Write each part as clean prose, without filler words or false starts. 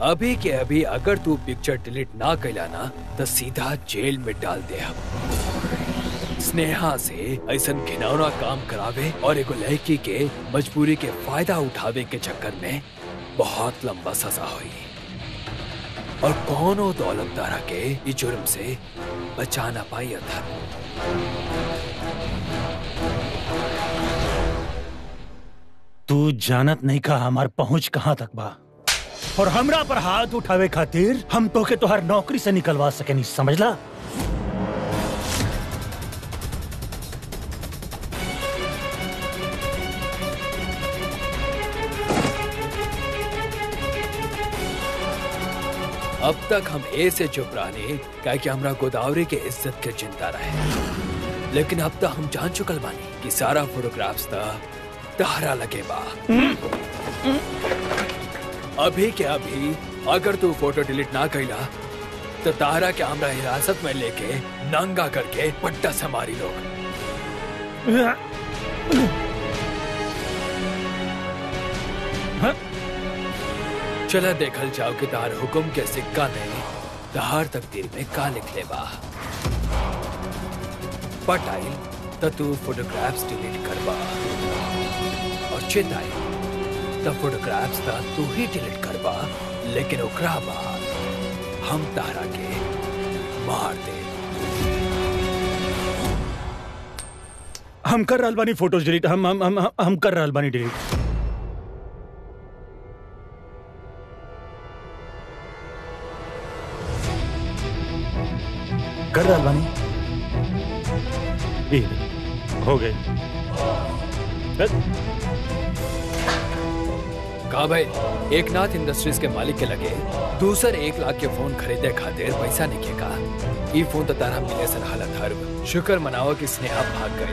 अभी के अभी अगर तू पिक्चर डिलीट ना कैला ना तो सीधा जेल में डाल दे। हम स्नेहा से ऐसा घिनौना काम करावे और एगो लड़की के मजबूरी के फायदा उठावे के चक्कर में बहुत लंबा सजा हुई और कौनो दौलतदारा के इस जुर्म से बचा ना पाई अधर्म। तू जानत नहीं का हमार पहुंच कहाँ तक बा और हमरा पर हाथ उठावे खातिर हम तो के तोहर नौकरी से निकलवा सके नहीं, समझला? अब तक हम ए से चुप रहने क्या कि हमरा गोदावरी के इज्जत के चिंता रहे, लेकिन अब तक हम जान चुकल बानी कि सारा फोटोग्राफ्स तहरा लगे बा। अभी के अभी अगर तू फोटो डिलीट ना कैला तो तारा के हमरा हिरासत में लेके नंगा करके पट्टा से मारी लोग। चला देखल जाओ कि तार हुक्म के सिक्का ने तहार तकदीर में का लिख ले बा। पटाइल तो तू फोटोग्राफ्स डिलीट करबा और चिताई तो फोटोग्राफ्स तू ही डिलीट करबा, लेकिन ओकरा बाद हम तारा के मार दे। हम कर रहल बानी फोटोज डिलीट, हम कर रहल बानी डिलीट। कर रहल बानी, हो गए। कहा भाई एक नाथ इंडस्ट्रीज के मालिक के लगे दूसर 1 लाख के फोन खरीदे खातिर पैसा निकेगा। ये फोन तो तारा मिले सर हालत हर्ब शुक्र मनाओ कि स्नेहा भाग गए।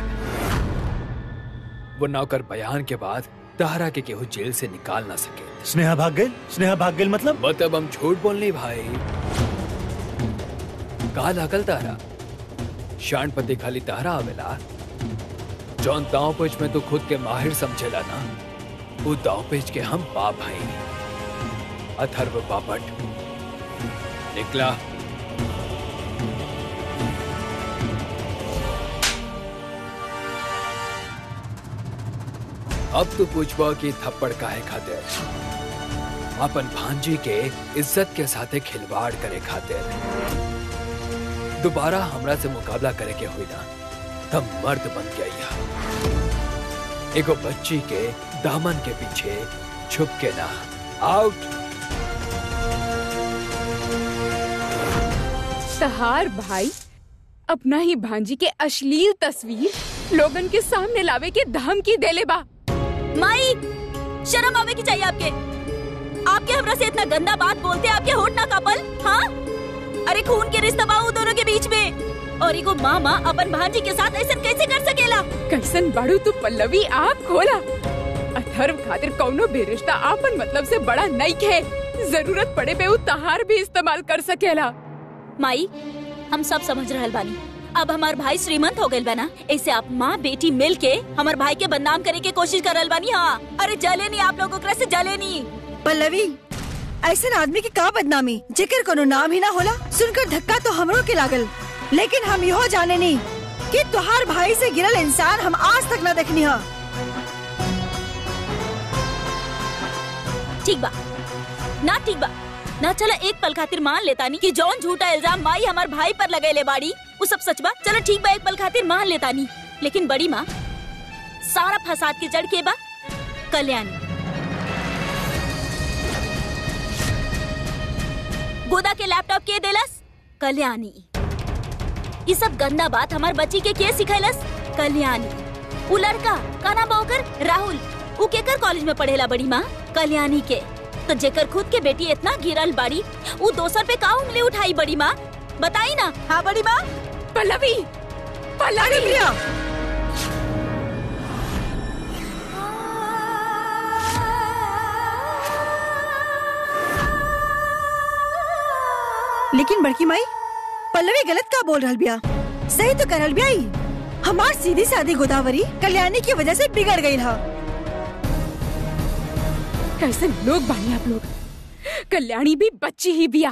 वो नौकर बयान के बाद तारा के केहू जेल से निकाल ना सके। स्नेहा भाग गई? स्नेहा भाग गई मतलब हम झूठ बोलने भाई। कहा लागल तारा शानपति खाली तारा आवेला जौन दांव पेच में तो खुद के माहिर समझेला ना, वो दांव पेच के हम बाप भाई अथर्व बापट निकला। अब तो पूछबा कि थप्पड़ काहे खातिर? अपन भांजी के इज्जत के साथे खिलवाड़ करे खातिर। दोबारा हमरा से मुकाबला करे के हुई ना तब मर्द बन गया। एगो बच्ची के दामन के पीछे छुप के ना। आउट। तहार भाई अपना ही भांजी के अश्लील तस्वीर लोगन के सामने लावे के धमकी देले बा। माई शर्म आवे की चाहिए आपके। आपके हमरा से इतना गंदा बात बोलते आपके होठ ना कापल? हाँ, अरे खून के रिश्ता बा दोनों के बीच में और एगो मामा अपन भांजी के साथ ऐसा कैसे कर सकेला? कैसन बड़ू तू पल्लवी, आप खोला। अथर्व खातिर कौनो भी रिश्ता आपन मतलब से बड़ा नहीं है। जरूरत पड़े पे वो तहार भी इस्तेमाल कर सकेला। माई हम सब समझ रहल बानी। अब हमार भाई श्रीमंत हो गए बना, ऐसे आप माँ बेटी मिल के हमार भाई के बदनाम करे के कोशिश कर रहल बानी। हाँ, अरे जले नहीं आप लोग से जले नहीं। पल्लवी ऐसे आदमी की का बदनामी जेकर कोनो नाम ही ना होला। सुनकर धक्का तो हमरो के लागल, लेकिन हम यो जाने नहीं कि तुहार भाई से गिरल इंसान हम आज तक ना देखनी है। ठीक बा ना, ठीक बा ना, चला एक पल खातिर मान लेता नहीं कि जौन झूठा इल्जाम माई हमार भाई पर लगेले बाड़ी वो सब सच बा। चलो ठीक बा, एक पल खातिर मान लेता नहीं, लेकिन बड़ी माँ सारा फसाद के जड़ के बा कल्याणी। गोदा के लैपटॉप के देलस कल्याणी। ये सब गंदा बात हमार बच्ची के सिखैलस कल्याणी। वो लड़का का नाम ओकर राहुल, वो केकर कॉलेज में पढ़ेला बड़ी माँ? कल्याणी के। तो जेकर खुद के बेटी इतना गिरल बाड़ी वो दोसर पे का उंगली उठाई बड़ी माँ? बताई ना। हाँ बड़ी माँ। पल्लवी, पल्लवी लेकिन बड़की माई पल्लवी गलत का बोल रहल बिया, सही तो करल बिया। हमार सीधी सादी गोदावरी कल्याणी की वजह से बिगड़ गई है। कैसे लोग बानी आप लोग? कल्याणी भी बच्ची ही बिया।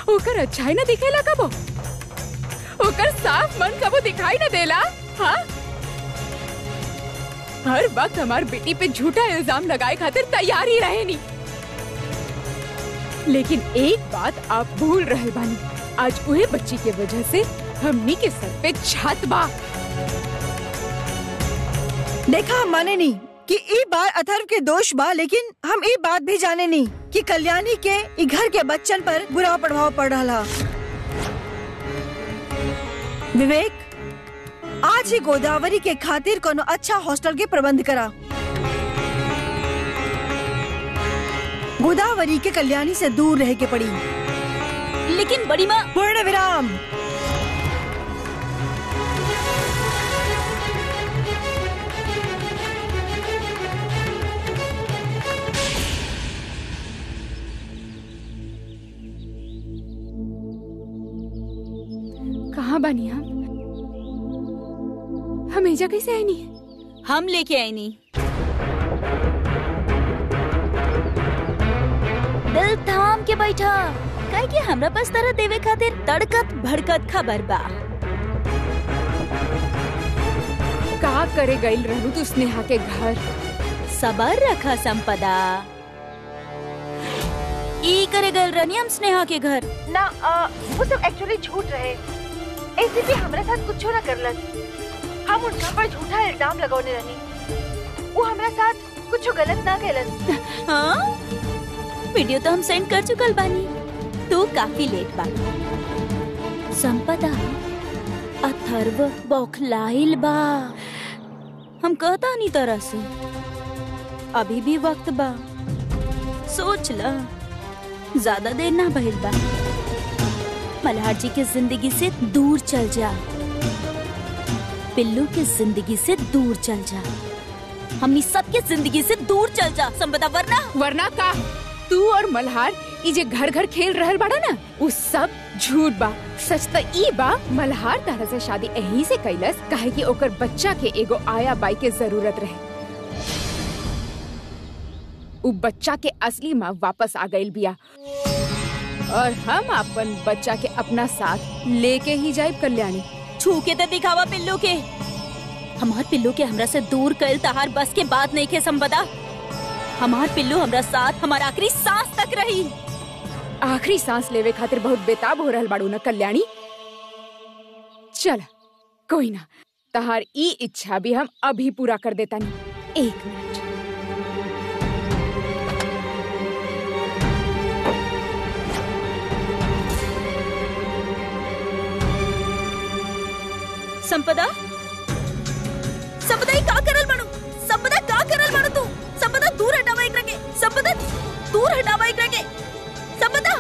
ओकर अच्छाई न दिखेला कबो, ओकर साफ मन कबो दिखाई न देला। हाँ, हर वक्त हमार बेटी पे झूठा इल्जाम लगाए खातिर तैयार ही रहे नी। लेकिन एक बात आप भूल रहे बानी, आज उहे बच्ची के वजह से हमनी के सर पे छत बा। देखा, हम माने नहीं कि ई बार अथर्व के दोष बा, लेकिन हम ई बात भी जाने नहीं कि कल्याणी के ई घर के बच्चन पर बुरा प्रभाव पड़ रहा। विवेक, आज ही गोदावरी के खातिर कोनो अच्छा हॉस्टल के प्रबंध करा। गोदावरी के कल्याणी से दूर रह के पड़ी। लेकिन बड़ी माँ, पूर्ण विराम। कहाँ बानी हम एजा कैसे आई नहीं? हम लेके आई नहीं। दिल थाम के बैठा, काहे कि हमरा पास तरह देवे खातिर तड़कत भड़कत खबर बा। का करे गइल रहू तू स्नेहा के घर? सबर रखा संपदा। ई करे गइल रहनी हम स्नेहा के घर ना, वो सब एक्चुअली झूठ रहे। ऐसे भी हमारे साथ कुछ ना करलन। हम उनका पर झूठा इल्जाम लगौने रहनी। वो हमारे साथ कुछ गलत ना कहलन। हाँ, वीडियो तो हम सेंड कर चुकल बानी। तू काफी लेट बा। संपदा, अथर्व बौखलाइल बा। हम कहता नहीं तरह से, अभी भी वक्त बा। सोच ला, ज्यादा देर ना भइल बा। मल्हार जी के जिंदगी से दूर चल जा, पिल्लू के जिंदगी से दूर चल जा, हमनी सबके जिंदगी से दूर चल जा संपदा, वरना का तू और मल्हार ई जे घर घर खेल रहल बाड़ा ना, वो सब झूठ बा। सच तो ई बा, मल्हार तारा से शादी यही से कैलस काहे कि ओकर बच्चा के एगो आया बाई के जरूरत रहे। उ बच्चा के असली माँ वापस आ गइल बिया और हम अपन बच्चा के अपना साथ लेके ही जाए। कल्याणी, छू के तो दिखावा पिल्लू के। हमार पिल्लू के हमरा से दूर कैल तहार बस के बात नहीं खे संपदा। हमार पिल्लू हमरा साथ हमार आखिरी सांस तक रही। आखिरी सांस लेवे खातिर बहुत बेताब हो रहल बाड़ू ना कल्याणी। चल कोई ना, तहार ई इच्छा भी हम अभी पूरा कर देता नहीं। 1 मिनट। संपदा, संपदा का करल बाड़ू? संपदा का करल बाड़ू तू? संपदा दूर हटावा एकरा के। संपदा दूर हटावा एकरा के। संपदा,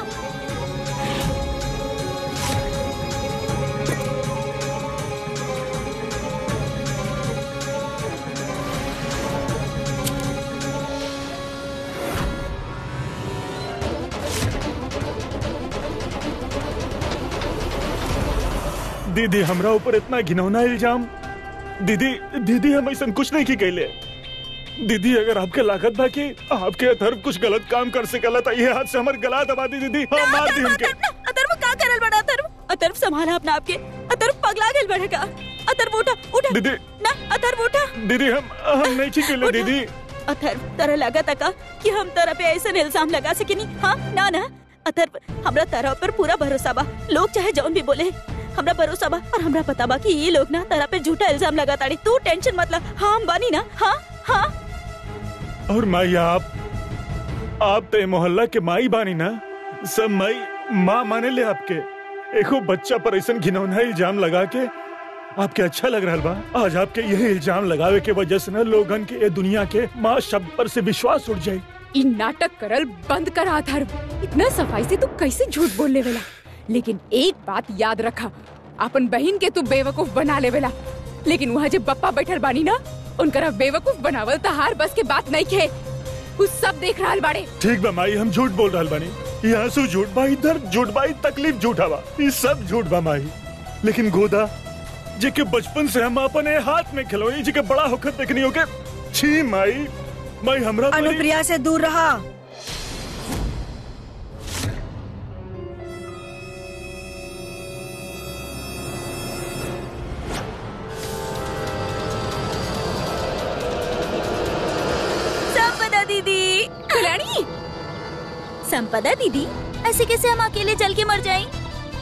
दीदी हमरा ऊपर इतना घिनौना इल्जाम। दीदी हम ऐसा कुछ नहीं की कहले। दीदी अगर आपके लागत बा कि आपके अथर्व कुछ गलत काम कर सकेला तो ये हाथ से हमार गला दबा दी दीदी। हाँ, मार दी हमके। अथर्व का करल बड़ा? अथर्व संभाला अपना आपके। अथर्व पगला गेल बड़ा का? अथर्व उठा दीदी ना, अथर्व उठा। दीदी हम नहीं की कहले दीदी। अथर्व तरह लगा तका कि हम तरह पे ऐसा इल्जाम लगा सके नहीं। हाँ ना अथर्व, हमरा तरह पर पूरा भरोसा बा। लोग चाहे जौन भी बोले, हमरा भरोसा बा और हमरा पता बा कि ये लोग ना तरह पे झूठा इल्जाम लगाताड़ी। तू टेंशन मत ला। हाँ हम बानी ना। हाँ। और माई, आप तो मोहल्ला के माई बानी ना। सब माई माँ माने ले आपके। एको बच्चा पर ऐसा घिनौना इल्जाम लगा के आपके अच्छा लग रहा बा? आज आपके यही इल्जाम लगावे के वजह से ना लोगन के ये दुनिया के माँ शब्द पर से विश्वास उठ जाये। इन नाटक करल बंद कर अथर्व। इतना सफाई से तू कैसे झूठ बोल लेवेला? लेकिन एक बात याद रखा, अपन बहन के तू बेवकूफ बना लेवेला, लेकिन वहाँ जब बप्पा बैठल बानी ना, उनकरा बेवकूफ बनावल तहार बस के बात नहीं खे। कुछ सब देख रहा बाड़े। ठीक बा माई, हम झूठ बोल रहा बानी। यहाँ से झूठ बा, इधर झूठ बा, तकलीफ झूठा बा, ये सब झूठ बा माई। लेकिन गोदा जेके बचपन से हम अपने हाथ में खिलौनी, जेके बड़ा होकर देखनी होके, छी माई माई हमरा परी- अनुप्रिया से दूर रहा। संपदा दीदी। कल्याणी, संपदा दीदी, ऐसे कैसे हम अकेले जल के मर जाएं?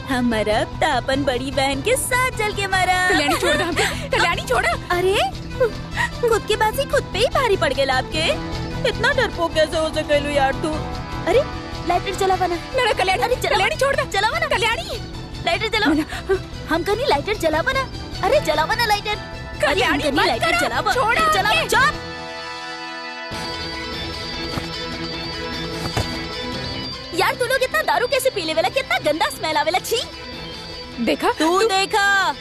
हम मरब तो अपन बड़ी बहन के साथ जल के मरब। कल्याणी छोड़ दे हमके, कल्याणी छोड़। अरे खुद के बाजी खुद पे ही भारी पड़ गए आपके। इतना डरपोक कैसे हो सकेलू यार तू? अरे लाइटर जलावा ना। ना कल्याणी, अरे कल्याणी छोड़ दे। जलावा ना कल्याणी, लाइटर जलावा। हम कहीं लाइटर जलावा ना। अरे जलावा ना लाइटर। कल्याणी, अरे मत लाइटर करो, जलावा। छोड़ो जलावा हमके। चुप। यार तू लोग इतना दारू कैसे पी लेवेला? कितना गंदा स्मेल आवेला। छी। देखा तू देखा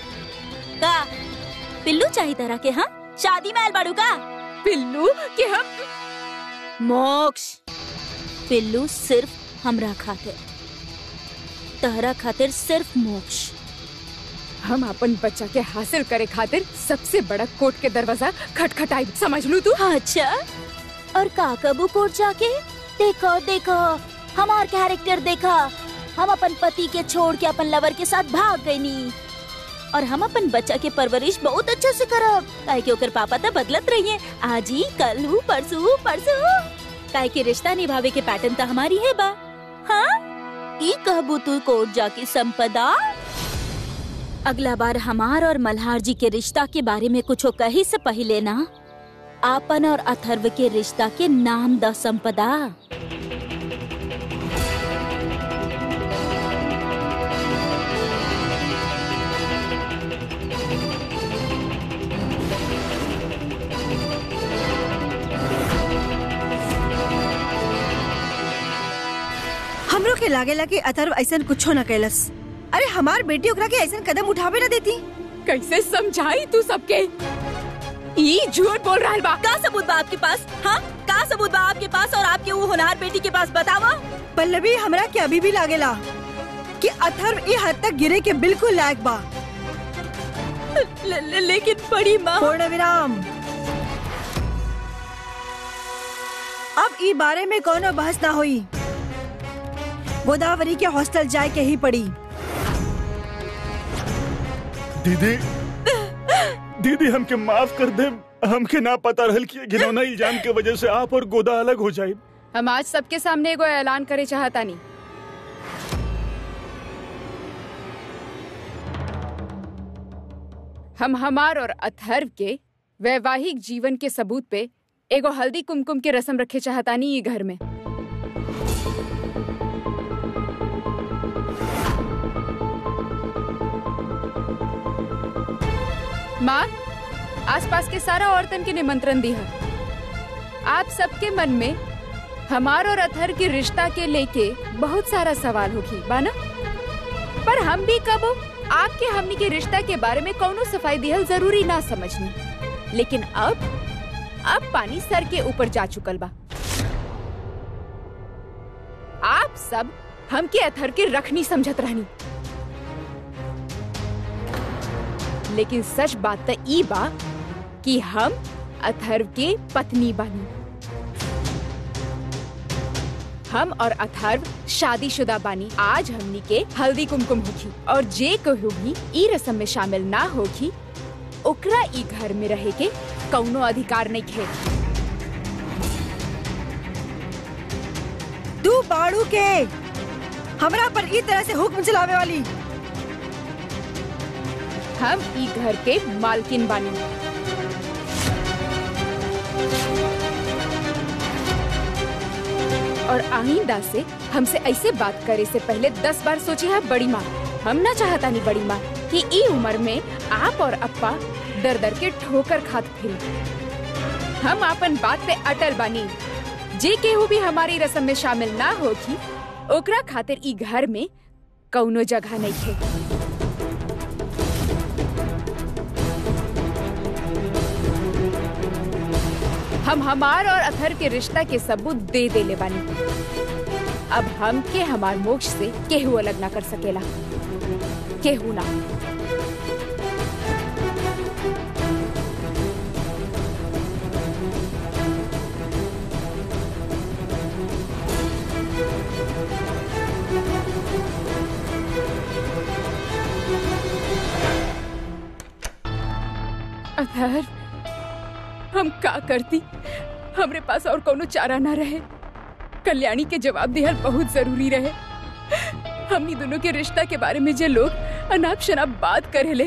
का पिल्लू चाहिए तरह के? हाँ, शादी में आयल बाड़ू का? पिल्लू कि हम मोक्ष पिल्लू सिर्फ हमरा खातिर, तहरा खातिर सिर्फ मोक्ष। हम अपन बच्चा के हासिल करे खातिर सबसे बड़ा कोर्ट के दरवाजा खटखटाई, समझ लू तू? अच्छा, और का कबू कोर्ट जाके? देखो देखो हमार कैरेक्टर देखा। हम अपन पति के छोड़ के अपन लवर के साथ भाग गई नी, और हम अपन बच्चा के परवरिश बहुत अच्छा से करब। काहे के ओकर पापा तो बदलत रहिए, आज ही कल हूँ परसों परसों। काहे के रिश्ता निभावे के पैटर्न तो हमारी है बा। हाँ, ई कहबू तू कोर्ट जाके संपदा? अगला बार हमार और मल्हार जी के रिश्ता के बारे में कुछ कही से पहले ना आपन और अथर्व के रिश्ता के नाम द संपदा। हमरो के लागेला कि अथर्व ऐसन कुछो न कैलस। अरे हमार बेटी ओकरा के ऐसन कदम उठावे न देती। कैसे समझाई तू सबके? ई झूठ बोल रहा है बा। का सबूत बा आपके पास? हाँ, का सबूत बा आपके पास और आपके वो होनहार बेटी के पास? बतावा। पल्लवी, हमरा के अभी भी लागेला कि अथर्व ई हद तक गिरे के बिल्कुल लायक बा। लेकिन बड़ी माँ। पूर्ण विराम। अब ई बारे में कोनो बहस ना हुई। गोदावरी के हॉस्टल जाए के ही पड़ी। दीदी, दीदी हमके माफ कर दे। हमके ना पता रहल कि घिनौना इल्जाम के वजह से आप और गोदा अलग हो जाए। हम आज सबके सामने एगो ऐलान करे चाहता नहीं। हम हमार और अथर्व के वैवाहिक जीवन के सबूत पे एगो हल्दी कुमकुम के रस्म रखे चाहतानी ये घर में। माँ, आसपास के सारा औरतन के निमंत्रण दी है। आप सबके मन में हमार और अथर्व के रिश्ता के लेके बहुत सारा सवाल होगी बाना, पर हम भी कबो आपके हमनी के रिश्ता के बारे में कौनो सफाई दिहल जरूरी ना समझनी। लेकिन अब पानी सर के ऊपर जा चुकल बा। आप सब हमके अथर्व के रखनी समझत रहनी, लेकिन सच बात तो ई बा कि हम अथर्व के पत्नी बानी। हम और अथर्व शादीशुदा बानी। आज हमनी के हल्दी कुमकुम होगी और जे कहू भी ई रस्म में शामिल ना होगी ओकरा ई घर में रहे के कौनो अधिकार नहीं है। तू बाड़ू के हमरा पर ई तरह से हुक्म चलावे वाली? हम ई घर के मालकिन बानी। और आइंदा से हमसे ऐसे बात करे से पहले 10 बार सोची है बड़ी माँ। हम ना चाहता नहीं बड़ी माँ कि ई उम्र में आप और अप्पा दर दर के ठोकर खात फिरे। हम अपन बात पे अटल बानी। जे केहू भी हमारी रस्म में शामिल ना होगी ओकरा खातिर ई घर में कौनो जगह नहीं है। हम हमार और अथर्व के रिश्ता के सबूत दे देले बानी। अब हम के हमार मोक्ष से केहू अलग ना कर सकेला, केहू ना। अथर हम का करती, हमरे पास और कोनो चारा ना रहे। कल्याणी के जवाब दिहल बहुत जरूरी रहे। हमनी दोनों के रिश्ता के बारे में जे लोग अनाप शनाप बात करेले,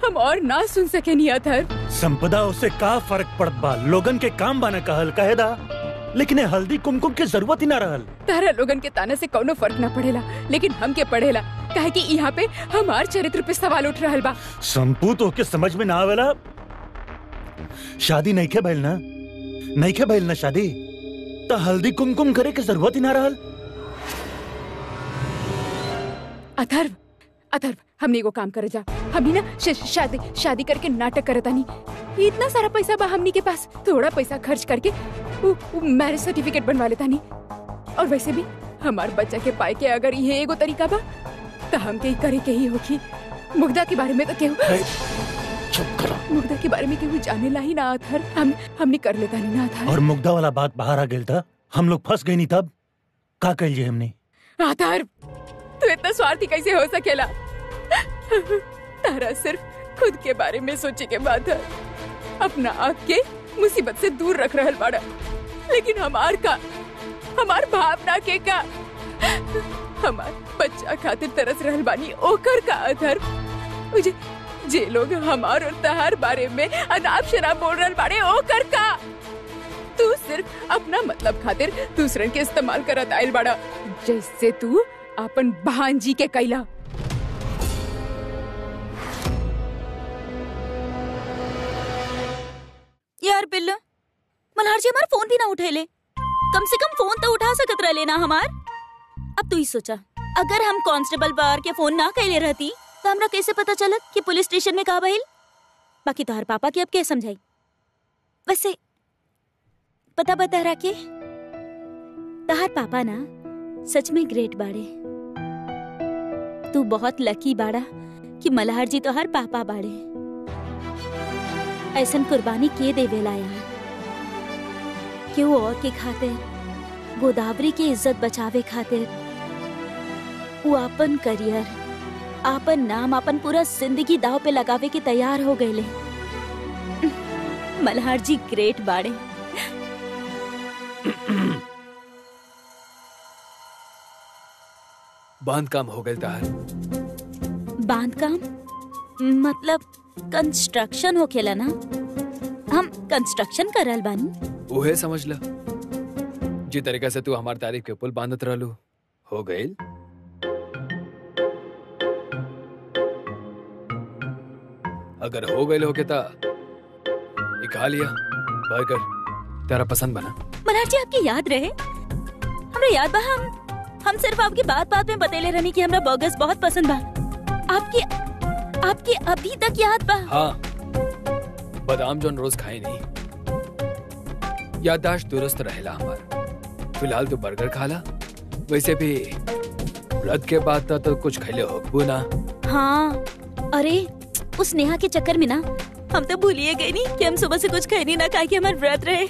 हम और ना सुन सके नहीं अथर। संपदा उसे का फर्क पड़त बा, लोगन के काम बाना कहल कहेदा, लेकिन ये हल्दी कुमकुम के जरूरत ही ना रहल। तारा लोगन के ताना से कोनो फर्क ना पड़ेला, लेकिन हम के पड़ेला, काहे कि यहाँ पे हमार चरित्र पे सवाल उठ रहल बा। संपू तो के समझ में ना आवेला। शादी नइखे भइल ना, नइखे भइल ना शादी, तो हल्दी कुमकुम करे के जरूरत ही ना रहल। अथर्व, अथर्व, हमने एगो काम करे जा। हमनी ना शादी करके नाटक करता नहीं। इतना सारा पैसा बा हमनी के पास, थोड़ा पैसा खर्च करके मैरिज सर्टिफिकेट बनवा लेता नहीं। और वैसे भी हमार बच्चा के पाए के अगर ये एगो तरीका बा तो हमके ही करे के ही होगी। मुग्धा के बारे में तो केहू चुप करो। मुग्धा के बारे में केहू जाने ला ही ना अथर। हमने कर लेता नहीं ना अथर। और मुग्धा वाला बात बाहर आ गेल था, हम लोग फंस गए नहीं, तब का कहिए हमने। अथर, तू इतना स्वार्थी कैसे हो सकेला? तारा सिर्फ खुद के बारे में सोचे के बाद है, अपना आँख के मुसीबत से दूर रख रहल बाड़ा, लेकिन हमार का, हमार भावना के का, हमार बच्चा खातिर तरस रहल बानी ओकर का अथर। मुझे जे लोग हमार और तहार बारे में अनाप शनाप बोल रहल बाड़े ओकर का। तू सिर्फ अपना मतलब खातिर दूसरन के इस्तेमाल करत आइल बाड़ा, जैसे तू अपन भांजी के कैला। यार बिल्ला, मल्हार जी हमार फोन भी ना उठेले। कम से कम फोन तो उठा सकत रह लेना हमार। अब तू ही सोचा, अगर हम कांस्टेबल बार के फोन ना कैले रहती तो हमरा कैसे पता चलत कि पुलिस स्टेशन में का भइल? बाकी तोहर पापा के अब क्या समझाई? वैसे पता बता रहा के तोहर पापा ना सच में ग्रेट बाड़े। तू बहुत लकी बाड़ा कि मल्हार जी तोहर पापा बाड़े। ऐसन कुर्बानी के देवेला यार, क्यों और के खातिर, गोदावरी के इज्जत बचावे खातिर वो अपन करियर, अपन नाम, अपन पूरा जिंदगी दाव पे लगावे के तैयार हो गए। मल्हार जी ग्रेट बाड़े। बांध काम हो गए तार। बांध काम मतलब कंस्ट्रक्शन हो खेला ना? हम कंस्ट्रक्शन कर रहल बानी। उहे समझ ला, जी तरीका से तू हमार तारीफ के पुल बांधत रहलू हो गई। अगर हो गए होके ता ये खा लिया बर्गर, तेरा पसंद बना। मल्हार जी आपकी याद रहे, हमरा याद बा, हम सिर्फ आपकी बात बात में बतेले रहनी कि हमरा बर्गर्स बहुत पसंद बा। आपके अभी तक याद बा? हाँ, बादाम जोन रोज खाए नहीं, याददाश्त दुरुस्त रहेला हमार। फिलहाल तो बर्गर खाला, वैसे भी व्रत के बाद तो कुछ खैले हो ना। हाँ, अरे उस नेहा के चक्कर में ना हम तो भूलिए गए नहीं कि हम सुबह से कुछ खाए नहीं ना, काहे कि हमारा व्रत रहे।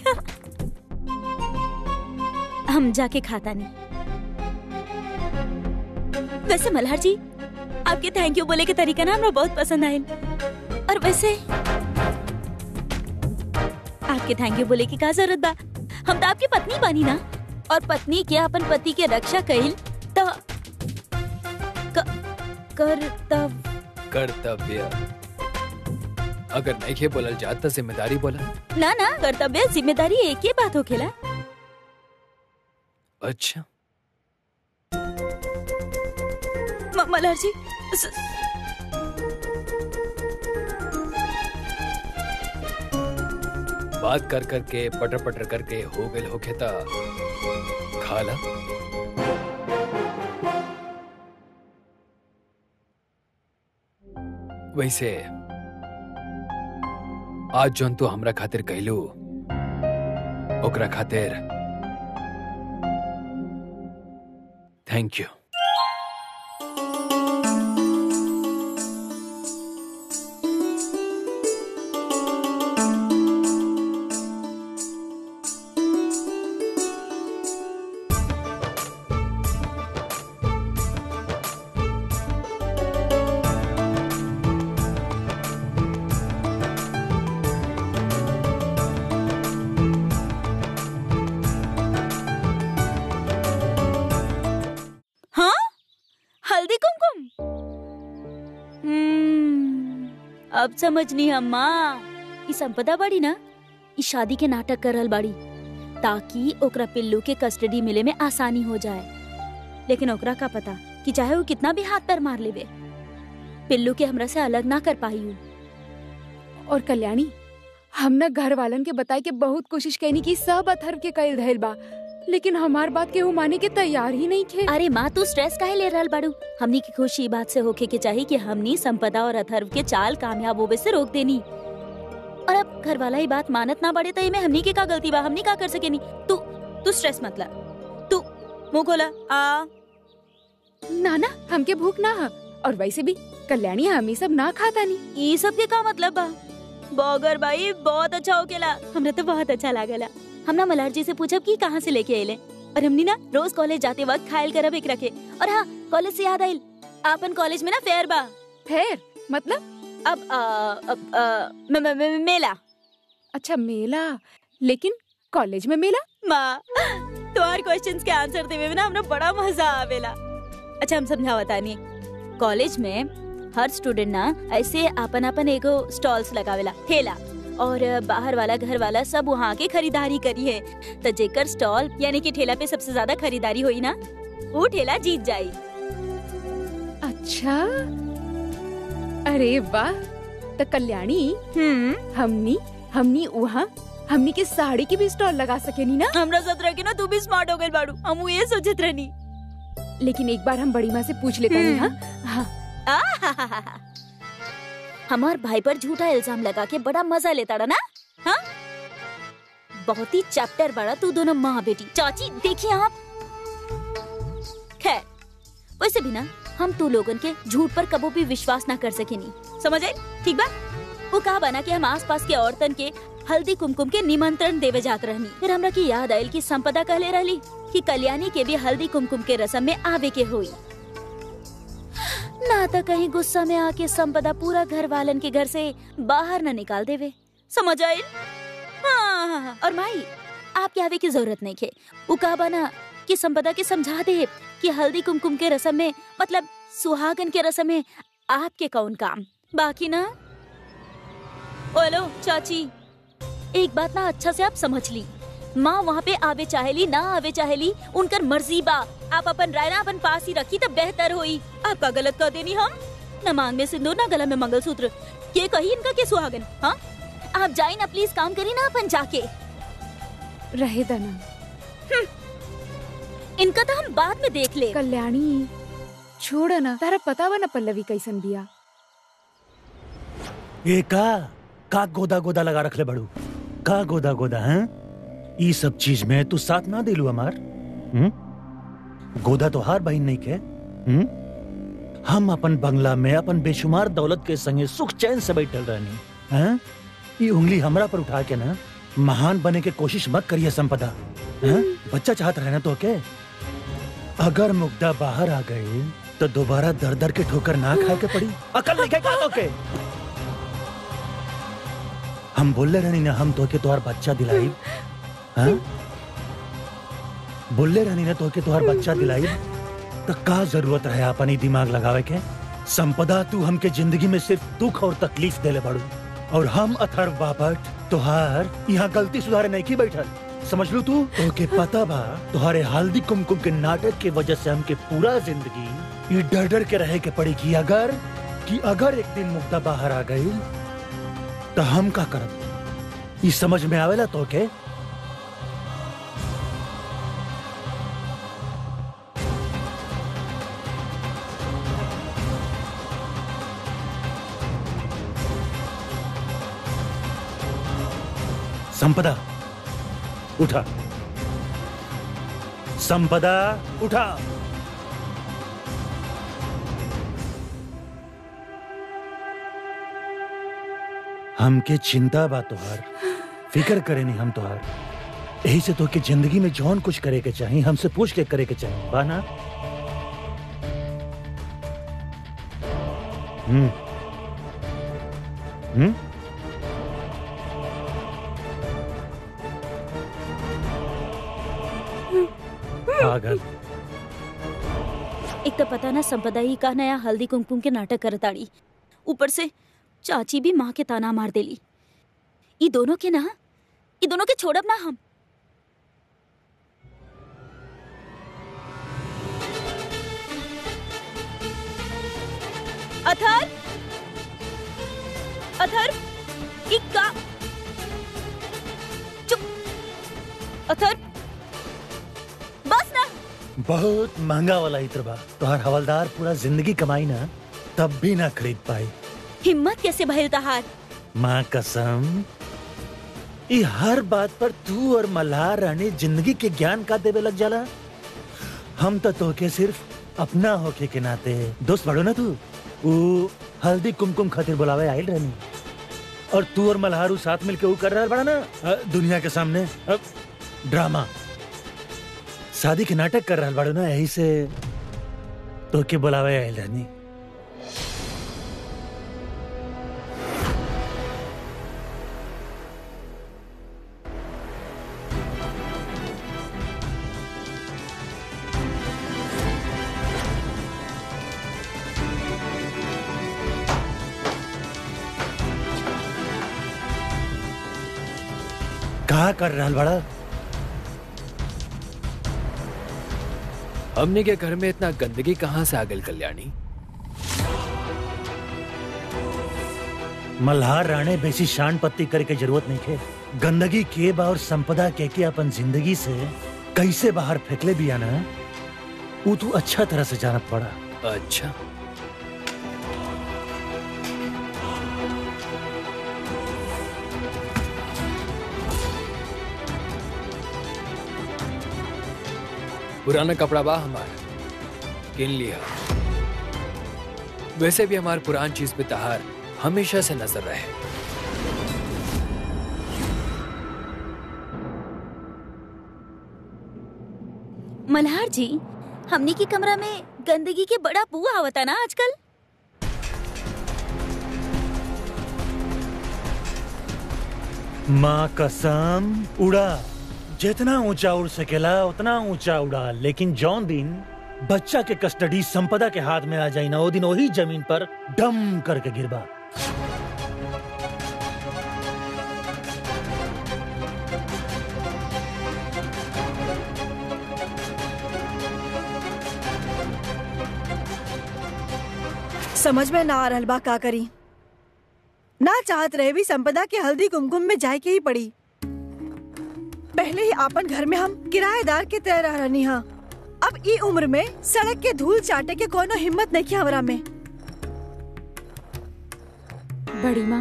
हम जाके खाता नहीं। वैसे मल्हार जी आपके थैंक यू बोले के तरीका ना हमरा बहुत पसंद आयल। और वैसे आपके थैंक यू बोले की का जरूरत बा? हम तो आपकी पत्नी बानी ना, और पत्नी के अपन पति के रक्षा कइल तो कर्तव्य। अगर नहीं के बोलल जात तो जिम्मेदारी बोला ना। ना, कर्तव्य जिम्मेदारी एक ही बात होखेला। अच्छा मल्हार जी बात कर करके पटर पटर करके हो गए होके ता खाला। वैसे आज जोन तू हमरा खातिर कहलू ओकरा खातिर थैंक यू। अब समझनी अम्मा। ई संपदा बाड़ी ना, ई शादी के नाटक कर रहल बाड़ी ताकि ओकरा पिल्लू के कस्टडी मिले में आसानी हो जाए। लेकिन ओकरा का पता कि चाहे वो कितना भी हाथ पैर मार लेवे, पिल्लू के हमरा से अलग ना कर पाई हूँ। और कल्याणी, हम न घर वालन के बताए के बहुत कोशिश कैनी कि सब अथर्व के कइल धइल बा, लेकिन हमार बात के वो माने के तैयार ही नहीं थे। अरे माँ, तू स्ट्रेस काहे ले रहल बाड़ू? हमनी की खुशी बात से होके के चाहिए कि हमनी संपदा और अथर्व के चाल कामयाब होवे से रोक देनी। और अब घर वाला ही बात मानत ना पड़े तो इमे हमनी के का गलती बा? हमनी का कर सकेनी? तू स्ट्रेस मत ला, तू मुंह खोला। ना हमके भूख ना है, और वैसे भी कल्याणी हम ये सब ना खाता नहीं। ये सब के का मतलब बा? बॉगर भाई बहुत अच्छा हो केला, हमरा तो बहुत अच्छा लागला। हम ना मल्हार जी से पूछब कि कहाँ से लेके आइले, और हमनी ना रोज कॉलेज जाते वक्त खायल करब एक रखे। और हाँ, कॉलेज से याद आइल, आपन कॉलेज में ना फेयर बा। फेयर मतलब? अब मेला। अच्छा मेला, लेकिन कॉलेज में मेला? माँ, तुम्हारे क्वेश्चंस के आंसर देवे में ना हमरा बड़ा मजा आवेला। अच्छा हम समझावता नहीं, कॉलेज में हर स्टूडेंट ना ऐसे अपन एगो स्टॉल्स लगावेला, ठेला, और बाहर वाला घर वाला सब वहाँ के खरीदारी करी है। तो जेकर स्टॉल यानी कि ठेला पे सबसे ज्यादा खरीदारी हुई ना, वो ठेला जीत जाई। अच्छा, अरे वाह। तो कल्याणी, हमनी वहाँ हमनी के साड़ी की भी स्टॉल लगा सकेनी ना? हमरा साथ रह के ना तू भी स्मार्ट हो गई बाड़ू, हम ये सोचत रहनी। लेकिन एक बार हम बड़ी माँ से पूछ लेते हैं। हाँ। हमार भाई पर झूठा इल्जाम लगा के बड़ा मजा लेता ना? हाँ, बहुत ही चैप्टर बड़ा तू दोनों माँ बेटी। चाची देखिए आप, खैर वैसे भी ना हम तू लोगन के झूठ पर कबो भी विश्वास ना कर सके नहीं, समझ आई? ठीक बा? वो कहा बना कि हम आसपास के औरतन के हल्दी कुमकुम के निमंत्रण देवे जात रहनी। फिर हमरा की याद आयल कि संपदा कहले रहली कि कल्याणी के भी हल्दी कुमकुम के रस्म में आवे के हुई ना, तो कहीं गुस्सा में आके संपदा पूरा घर वालन के घर से बाहर न निकाल देवे, समझ आयल? हाँ। और माई, आपके आवे की जरूरत नहीं है। वो कहा बना कि संपदा के समझा दे कि हल्दी कुमकुम के रस्म में, मतलब सुहागन के रस्म में आपके कौन काम बाकी ना। ओलो चाची, एक बात ना अच्छा से आप समझ ली, माँ वहाँ पे आवे चाहेली ना आवे चाहेली उनकर मर्जी बा। आप अपन राय ना अपन पास ही रखी तो बेहतर होई। आपका गलत कर देनी हम, न मांग में सिंदूर ना गला में मंगलसूत्र, ये कही इनका के सुहागन। हाँ, आप जाए ना प्लीज, काम करी ना अपन जाके। रहे दना, इनका तो हम बाद में देख ले। कल्याणी छोड़ ना, तारा पता बा ना पल्लवी कैसन बिया। ये का गोदा गोदा लगा रखले बड़ू, का गोदा गोदा हैं? ये सब चीज में तू साथ ना दिलू हमार। गोदा तो हार बहन नहीं के। हम अपन बंगला में अपन बेशुमार दौलत के संगे सुख चैन से बैठल रहनी हैं? ये उंगली हमरा पर उठा के ना महान बने के कोशिश मत करिए संपदा। बच्चा चाहत रहना तो के, अगर मुग्धा बाहर आ गई तो दोबारा दर दर के ठोकर ना खाए के पड़ी। अकल नहीं का तो के? हम बोले रहनी ना हम तो के तोहार बच्चा दिलाई। हाँ, बोले रहनी ना तो के तोहार बच्चा दिलाई, तो का जरूरत रहे अपनी दिमाग लगावे के? संपदा, तू हमके जिंदगी में सिर्फ दुख और तकलीफ देले बाड़ू, और हम अथर्व बापट तोहार यहाँ गलती सुधारे नहीं की बैठल, समझ लू? तू तो के पता बा तुम्हारे हल्दी कुमकुम के नाटक के वजह से हमके पूरा जिंदगी ये डर डर के रहे के पड़ी कि अगर एक दिन मुग्धा बाहर आ गई तो हम का करब? ये समझ में आवेला तो के? संपदा उठा, संपदा उठा। हमके चिंता बा तोहार, फिक्र करे नहीं हम तोहार। यही से तो के जिंदगी में जौन कुछ करे के चाहिए हमसे पूछ के करे के चाहिए, बाना? पागल। एक तो पता ना संपदा ही का नया हल्दी कुमकुम के नाटक करताड़ी, ऊपर से चाची भी माँ के ताना मार देली। ई दोनों के छोड़ब ना हम। अथर, अथर, इक्का, चुप, अथर, बस ना। बहुत महंगा वाला इत्र बा, तोहार हवलदार पूरा जिंदगी कमाई ना तब भी ना खरीद पाई। हिम्मत कैसे भइल तहार? माँ कसम, ई हर बात पर तू और मल्हार रानी जिंदगी के ज्ञान का देवे लग जाला। हम तो तोके सिर्फ अपना होके के नाते दोस्त बड़ो ना तू। वो हल्दी कुमकुम खातिर बुलावे आइल रहनी और तू और मल्हारू साथ मिलके वो कर रहा बड़ा ना दुनिया के सामने ड्रामा, शादी के नाटक कर रहा बड़ो ना, यही से तोके बुलावे आइल रहनी। कहा कर रहा बड़ा? हमने के घर में इतना गंदगी कहाँ से आ गई कल्याणी? मल्हार राणे बेसी शान पत्ती करे के जरूरत नहीं है। गंदगी के बा और संपदा के अपन जिंदगी से कैसे बाहर फेंकले भी आना वो तू अच्छा तरह से जानत पड़ा। अच्छा, पुराना कपड़ा बा हमारा, किन लिया। वैसे भी हमार पुरान चीज पे तहार हमेशा से नजर रहे। मल्हार जी, हमने की कमरा में गंदगी के बड़ा बू आवता ना आजकल। माँ कसम, उड़ा जितना ऊंचा उड़ सकेला उतना ऊंचा उड़ा, लेकिन जौन दिन बच्चा के कस्टडी संपदा के हाथ में आ जाई ना, वो दिन वही जमीन पर डम करके गिरबा। समझ में ना आ रहल बा का करी। ना चाहत रहे भी संपदा के हल्दी कुमकुम में जाए के ही पड़ी। पहले ही आपन घर में हम किराएदार के तरह रह रहनी हा। अब ई उम्र में सड़क के धूल चाटे के कोनो हिम्मत नहीं की हमरा में। बड़ी माँ,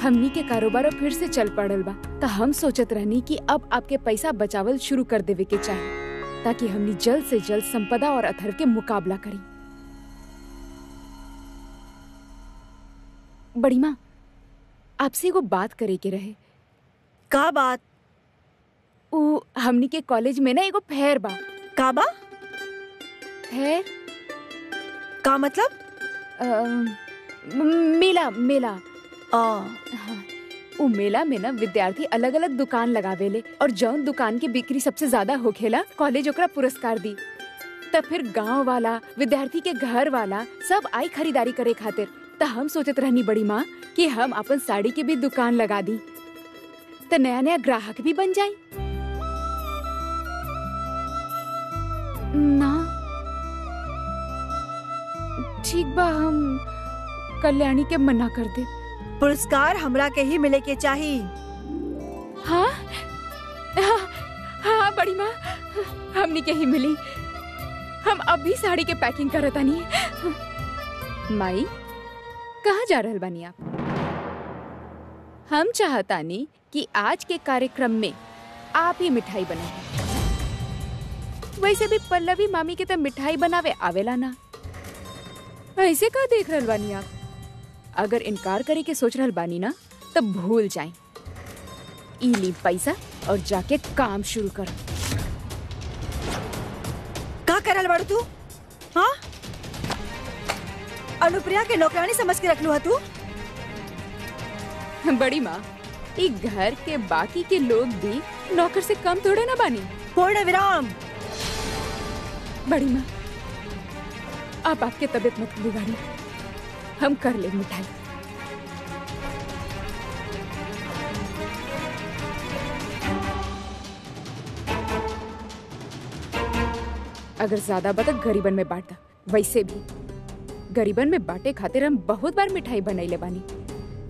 हमनी के कारोबार फिर से चल पड़ल बा, तो हम सोचत रहनी कि अब आपके पैसा बचावल शुरू कर देवे के चाहिए, ताकि हमनी जल्द से जल्द संपदा और अथर्व के मुकाबला करी। बड़ी माँ, आपसे एगो बात करे के रहे। का बात? हमनी के कॉलेज में ना एगो फेयर बा। का बा? फेयर का मतलब? मेला मेला। हाँ, उ मेला में ना विद्यार्थी अलग अलग दुकान लगावेले और जौन दुकान की बिक्री सबसे ज्यादा होखेला कॉलेज ओकरा पुरस्कार दी। तब फिर गांव वाला, विद्यार्थी के घर वाला सब आई खरीदारी करे खातिर। तो हम सोचत रहनी बड़ी माँ कि हम अपन साड़ी के भी दुकान लगा दी, तो नया नया ग्राहक भी बन जाये ना। ठीक बा, हम कल्याणी के मना कर दे। पुरस्कार हमरा के ही मिले के चाहिए। हाँ हाँ, हाँ बड़ी माँ, हमनी के ही मिली। हम अभी साड़ी के पैकिंग करता नहीं। माई, कहाँ जा रहल बानी आप? हम चाहतानी कि आज के कार्यक्रम में आप ही मिठाई बनाए। वैसे भी पल्लवी मामी के तो मिठाई बनावे आवेला ना। ऐसे का देख रहल बानी आप? अगर इनकार करे के सोच रहल बानी ना, तब भूल जाए। ई ली पैसा और जाके काम शुरू कर। का करल बाड़ू तू? हाँ, अनुप्रिया के नौकरानी समझ के रख लू तू? बड़ी माँ, ई घर के बाकी के लोग भी नौकर से कम थोड़े ना बानी। पूर्ण विराम। बड़ी माँ, आप आपके तबीयत मत बिगाड़ी, हम कर ले मिठाई। अगर ज्यादा बता गरीबन में बांटा। वैसे भी गरीबन में बांटे खातिर हम बहुत बार मिठाई बनैले बानी,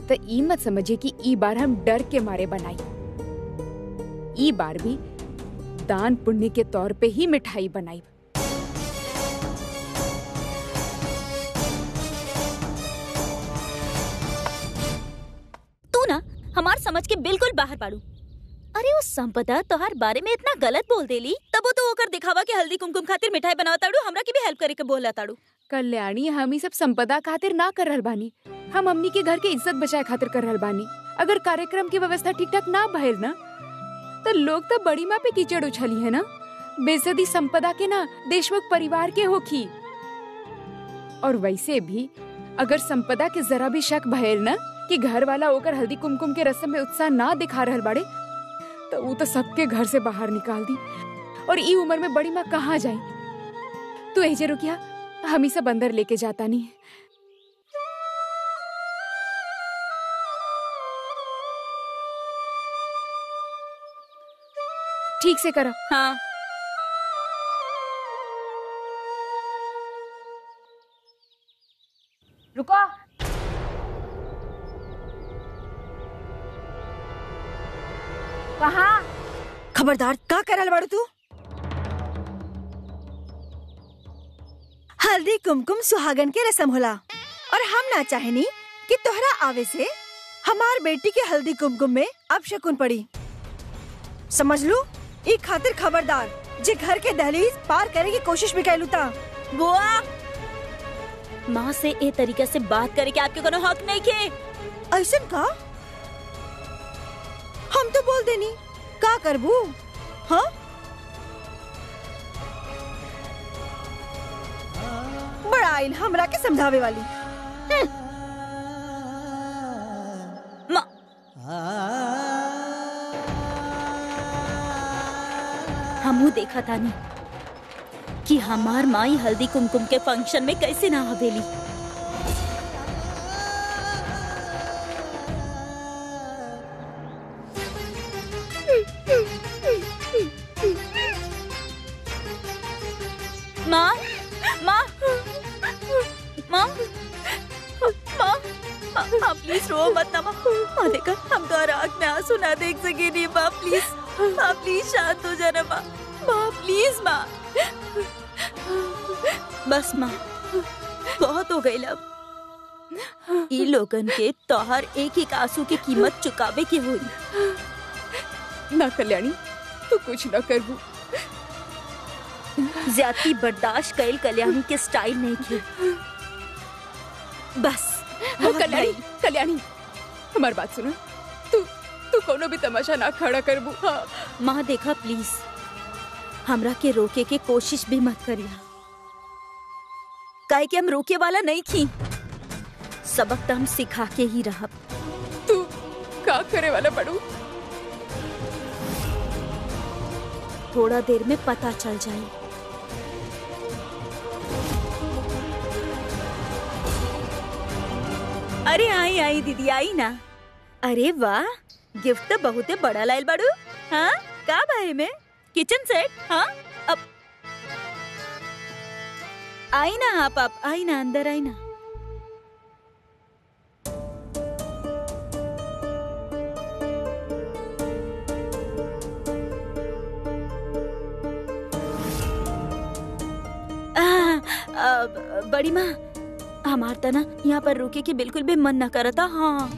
तो ई मत समझिए कि ई बार हम डर के मारे बनाई। ई बार भी दान पुण्य के तौर पे ही मिठाई बनाई। तू ना हमार समझ के बिल्कुल बाहर पाड़ू। अरे वो संपदा तोहार बारे में इतना गलत बोल देली, तब वो तो ओकर दिखावा के हल्दी कुमकुम खातिर मिठाई बनावा ताड़ू, हमरा की भी हेल्प करे के बोला ताड़ू। कल्याणी, हम ही सब संपदा खातिर ना कर रहल बानी, हम हमनी के घर के इज्जत बचाए खातिर कर रहल बानी। अगर कार्यक्रम की व्यवस्था ठीक ठाक ना भइल ना तो लोग तो बड़ी माँ पे कीचड़ उछली है ना। बेइज्जती संपदा के ना देशमुख परिवार के होखी। और वैसे भी अगर संपदा के जरा भी शक भइल ना कि घर वाला ओकर हल्दी कुमकुम के रस्म में उत्साह ना दिखा रहल बाड़े, तो वो तो सबके घर से बाहर निकाल दी। और ई उम्र में बड़ी माँ कहाँ जाए? तू एजे रुकिया, हम ही सब अंदर लेके जाता नहीं। ठीक से करा। हाँ रुको। कहाँ? खबरदार, का करल बाड़ू तू? हल्दी कुमकुम सुहागन के रस्म होला और हम ना चाहेनी कि तोहरा आवे से हमार बेटी के हल्दी कुमकुम में अपशकुन पड़ी। समझ लू, ई खातिर खबरदार जे घर के दहलीज पार करे की कोशिश भी कैलू ता। बुआ, माँ से ए तरीके से बात करे के आपके कोनो हक नहीं के। ऐसन का? हम तो बोल देनी, का करबू? हाँ, बड़ा आइल हमरा के समझावे वाली। माँ, हमू देखा था नहीं कि हमार माई हल्दी कुमकुम के फंक्शन में कैसे ना हवेली। माँ, माँ, माँ, माँ, माँ, प्लीज रो मत ना माँ। माँ देखा, हम तो आँख में आंसू ना देख सके नहीं माँ, प्लीज, माँ प्लीज शांत हो जाना माँ, माँ प्लीज माँ। बस माँ, बहुत हो गई अब। ई लोगन के तोहर एक एक आंसू की कीमत चुकावे की हुई। ना कल्याणी, तू कुछ ना करबू। ज्यादती बर्दाश्त कैल कल्याणी के स्टाइल नहीं थी। बस कल्याणी, कल्याणी, हमारी बात सुनो। तू कोनो भी तमाशा ना खड़ा करबू। हाँ। माँ देखा, प्लीज हमरा के रोके के कोशिश भी मत करिया, काहे कि हम रोके वाला नहीं थी। सबक तो हम सिखा के ही रहा। तू का करे वाला बड़ू? थोड़ा देर में पता चल जाए। अरे आई आई दीदी, आई ना। अरे वाह, गिफ्ट तो बहुत बड़ा लाइल बाड़ू। हाँ, का बारे में? Kitchen set? हाँ, अब आई ना आप आई ना, अंदर आई ना। बड़ी माँ, हमार तना यहाँ पर रुके के बिल्कुल भी मन न करता। हाँ,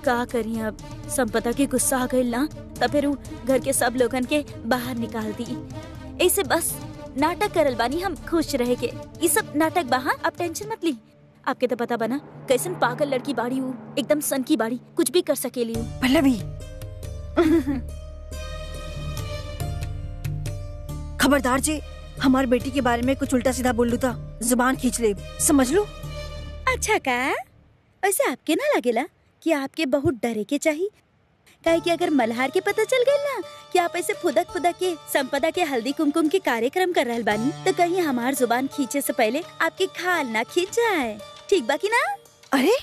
का करी अब, संपदा के गुस्सा आ गई ना, तब फिर घर के सब लोगन के बाहर निकाल दी। ऐसे बस नाटक करल बानी, हम खुश रहे के। ये सब नाटक बाहर, अब टेंशन मत ली। आपके तो पता बना कैसन पागल लड़की बाड़ी हूँ, एकदम सन की बाड़ी, कुछ भी कर सकेली हूँ। पल्लवी, खबरदार जी, हमारी बेटी के बारे में कुछ उल्टा सीधा बोल लू था जुबान खींच ले, समझ लो। अच्छा का, वैसे आपके ना लगेला कि आपके बहुत डरे के चाहिए? काहे कि अगर मल्हार के पता चल गई ना कि आप ऐसे फुदक के संपदा के हल्दी कुमकुम के कार्यक्रम कर रहल बानी, तो कहीं हमार जुबान खींचे से पहले आपके खाल ना खींच जाए। ठीक बाकी ना? अरे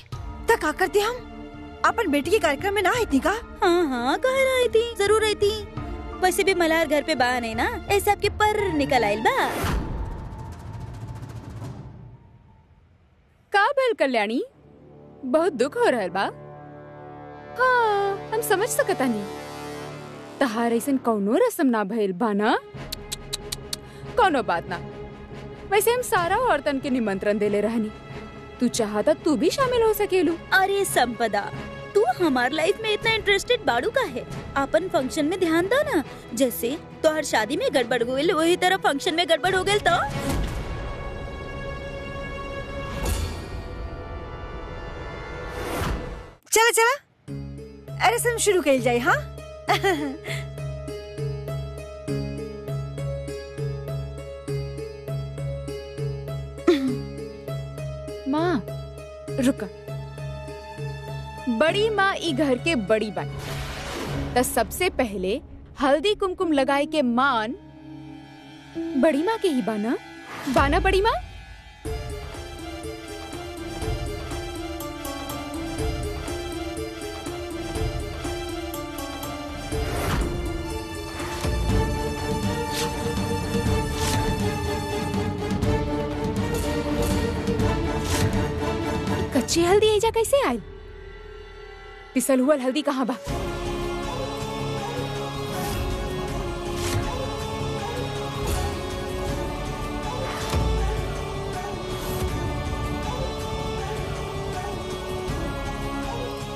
तक का करते हम अपन बेटी के कार्यक्रम में ना आई थी का? हाँ हाँ, कह रही थी, जरूर आई थी। वैसे भी मल्हार घर पे बा नहीं ना, ऐसे आपके पर निकल आयल बा। का भइल कल्याणी, बहुत दुख हो रहल बा। हाँ, हम समझ सकता नहीं। तहार ऐसन कौनो रस्म ना भइल बा ना? कौनो बात ना। वैसे हम सारा औरतन के निमंत्रण देले रहनी, तू चाहता तू भी शामिल हो सकेलू। अरे संपदा, तू हमार लाइफ में इतना इंटरेस्टेड बाड़ू का है? अपन फंक्शन में ध्यान दो ना। जैसे तो हर शादी में गड़बड़ हो गई, वही तरह फंक्शन में गड़बड़ हो गई तो चला चला, अरे रस्म शुरू कइल जाए। हाँ माँ रुका, बड़ी माँ ई घर के बड़ी बानी, तो सबसे पहले हल्दी कुमकुम लगाए के मान बड़ी माँ के ही बाना। बाना बड़ी माँ। कच्ची हल्दी एजा कैसे आई? पिसल हुआ हल्दी कहाँ बा?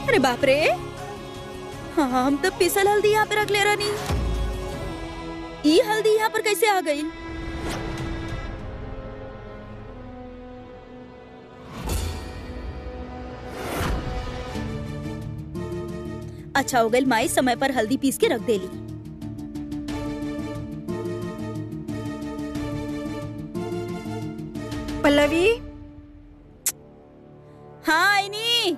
अरे बाप रे, हाँ हम तो पिसल हल्दी यहाँ पे रख ले रही। ये हल्दी यहाँ पर कैसे आ गई? अच्छा हो गई माई समय पर हल्दी पीस के रख देली। पल्लवी। हाँ आईनी।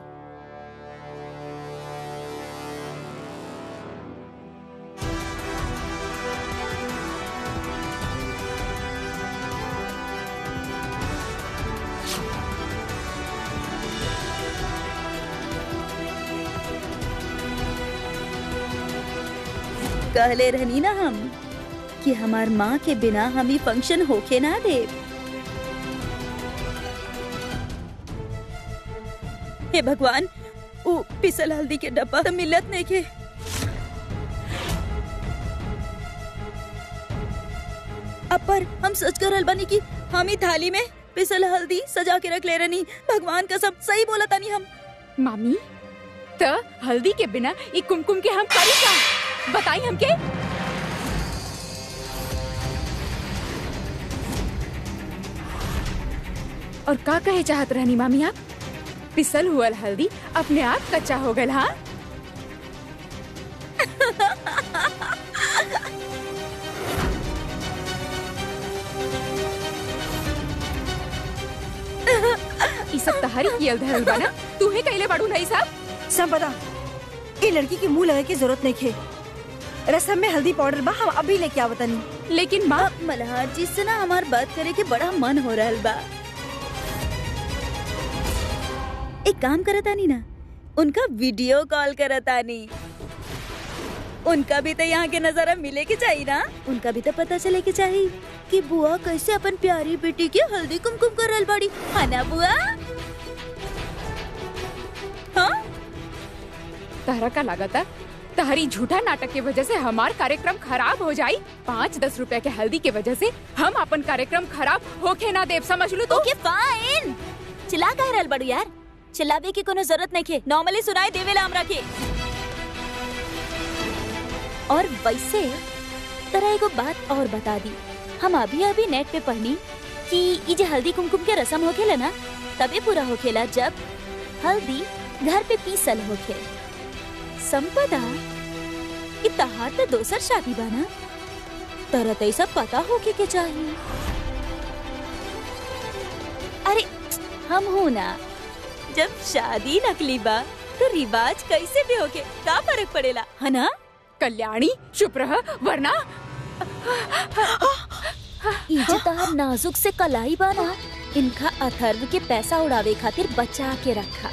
कहले रहनी ना हम कि हमार माँ के बिना हम ही फंक्शन होके ना दे। हे भगवान, वो पिसल हल्दी के डब्बा तो मिलत नहीं के। अब पर हम सच कर रहल बानी कि हम ही थाली में पिसल हल्दी सजा के रख ले रहनी। भगवान कसम सही बोला तानी हम। मामी, तो हल्दी के बिना ये कुमकुम के हम करी क्या? बताई हमके। और का कहे चाहत रहनी मामी आप? पिसल हुआ हल्दी अपने आप कच्चा हो गया। हाँ ई सब तहारी कियल धरल बा ना? तू ही कहले बाड़ू नहीं साहब। संपदा, ये लड़की की मुंह लगे की जरूरत नहीं खे। रसम में हल्दी पाउडर बा, हम अभी लेके आवतनी। लेकिन माँ, मल्हार जी से ना हमार बात करे के बड़ा मन हो रहल बा। एक काम करतानी ना, उनका वीडियो कॉल करतानी। उनका भी तो यहाँ के नजारा मिले के चाहिए ना। उनका भी तो पता चले के चाहिए कि बुआ कैसे अपन प्यारी बेटी के हल्दी कुमकुम कर रहल बाड़ी। है ना बुआ? हाँ, तहरा का लागता तहरी झूठा नाटक के वजह से हमार कार्यक्रम खराब हो जाई। 5-10 रुपए के हल्दी के वजह से हम अपन कार्यक्रम खराब होके ना देव, समझ लू? तो ओके फाइन। चिल्ला कह रहल बाड़ू यार? चिल्लावे की कोनो जरूरत नहीं खे, नॉर्मली सुनाई देवेला हमरा के। और वैसे तरह एगो बात और बता दी, हम अभी नेट पे पढ़नी कि ये जो हल्दी कुमकुम के रस्म होखेला ना, तबे पूरा होखेला जब हल्दी घर पे पीसल होखे। संपदा, ये तहार तो दोसर शादी बाना, तरह तो सब पता होके के चाहिए। अरे हम हो ना, जब शादी नकली बा तो रिवाज कैसे भी होके का फर्क पड़ेला, है ना? कल्याणी चुप रह, वरना इज्जतदार नाजुक से कलाई बाना, इनका अथर्व के पैसा उड़ावे खातिर बचा के रखा।